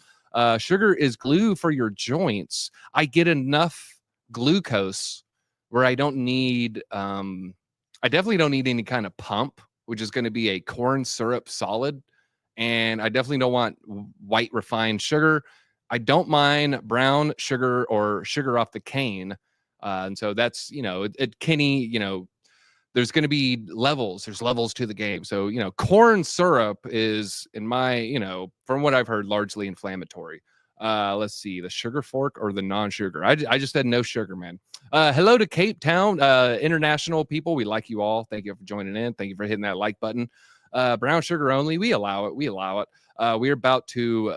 Sugar is glue for your joints. I get enough glucose where I don't need, I definitely don't need any kind of pump, which is going to be a corn syrup solid. And I definitely don't want white refined sugar. I don't mind brown sugar or sugar off the cane. And so that's, you know, Kenny, you know, there's going to be levels. There's levels to the game. So, you know, corn syrup is, in my, you know, from what I've heard, largely inflammatory. Let's see, the sugar fork or the non-sugar. I just said no sugar, man. Hello to Cape Town, international people. We like you all. Thank you for joining in. Thank you for hitting that like button. Brown sugar only. We allow it. We're about to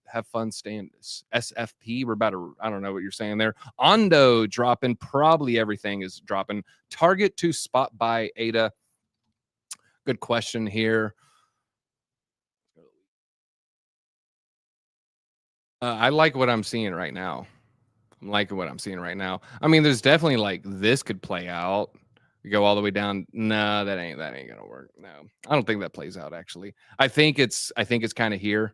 have fun staying SFP. We're about to, I don't know what you're saying there. Ondo dropping. Probably everything is dropping. Target to spot buy ADA. Good question here. I like what I'm seeing right now. I'm liking what I'm seeing right now. I mean, there's definitely like this could play out. We go all the way down. No, that ain't gonna work. No, I don't think that plays out actually. I think it's kind of here.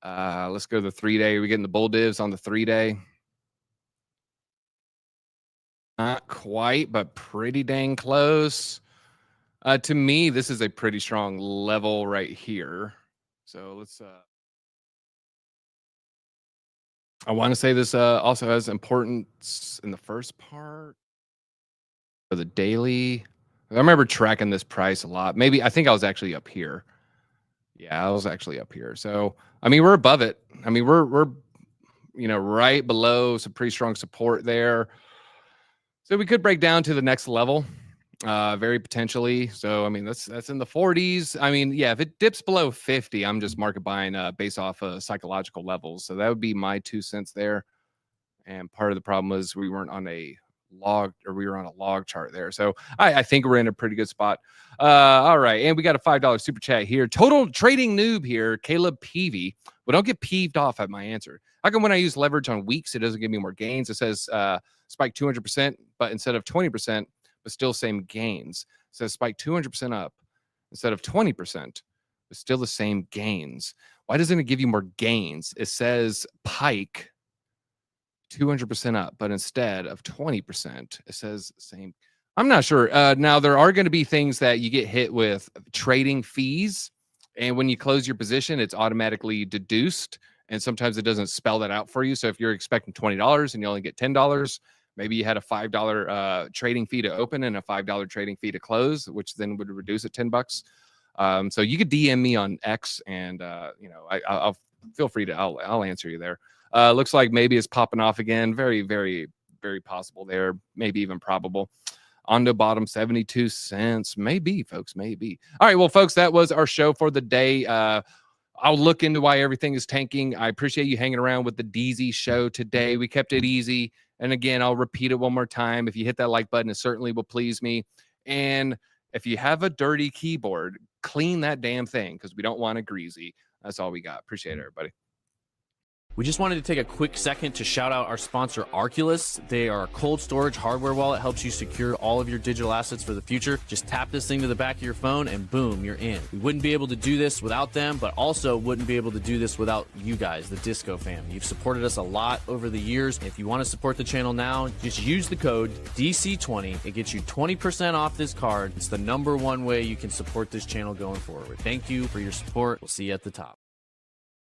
Let's go to the 3-day. We getting the bull divs on the 3-day. Not quite, but pretty dang close. To me, this is a pretty strong level right here. So let's I want to say this also has importance in the first part for the daily. I remember tracking this price a lot. Maybe I think I was actually up here. Yeah, I was actually up here. So I mean, we're above it. I mean, we're right below some pretty strong support there. So we could break down to the next level, very potentially. So I mean, that's in the 40s. I mean, yeah, if it dips below 50, I'm just market buying based off of psychological levels. So that would be my 2 cents there. And part of the problem was we weren't on a log, or we were on a log chart there. So I think we're in a pretty good spot. All right. And we got a $5 super chat here. Total trading noob here, Caleb Peavy. But don't get peeved off at my answer. How come when I use leverage on weeks, it doesn't give me more gains? It says spike 200%, but instead of 20%, but still same gains. It says spike 200% up instead of 20%, but still the same gains. Why doesn't it give you more gains? It says pike 200% up, but instead of 20%, it says same. I'm not sure. Now, there are going to be things that you get hit with trading fees. And when you close your position, it's automatically deduced. And sometimes it doesn't spell that out for you. So if you're expecting $20 and you only get $10, maybe you had a $5 trading fee to open and a $5 trading fee to close, which then would reduce it $10. So you could DM me on X, and I'll feel free to. I'll answer you there. Looks like maybe it's popping off again. Very, very, very possible there. Maybe even probable. On the bottom, 72 cents. Maybe, folks, maybe. All right, well, folks, that was our show for the day. I'll look into why everything is tanking. I appreciate you hanging around with the DZ show today. We kept it easy. And again, I'll repeat it one more time. If you hit that like button, it certainly will please me. And if you have a dirty keyboard, clean that damn thing, because we don't want it greasy. That's all we got. Appreciate it, everybody. We just wanted to take a quick second to shout out our sponsor, Arculus. They are a cold storage hardware wallet, helps you secure all of your digital assets for the future. Just tap this thing to the back of your phone and boom, you're in. We wouldn't be able to do this without them, but also wouldn't be able to do this without you guys, the Disco fam. You've supported us a lot over the years. If you want to support the channel now, just use the code DC20. It gets you 20% off this card. It's the #1 way you can support this channel going forward. Thank you for your support. We'll see you at the top.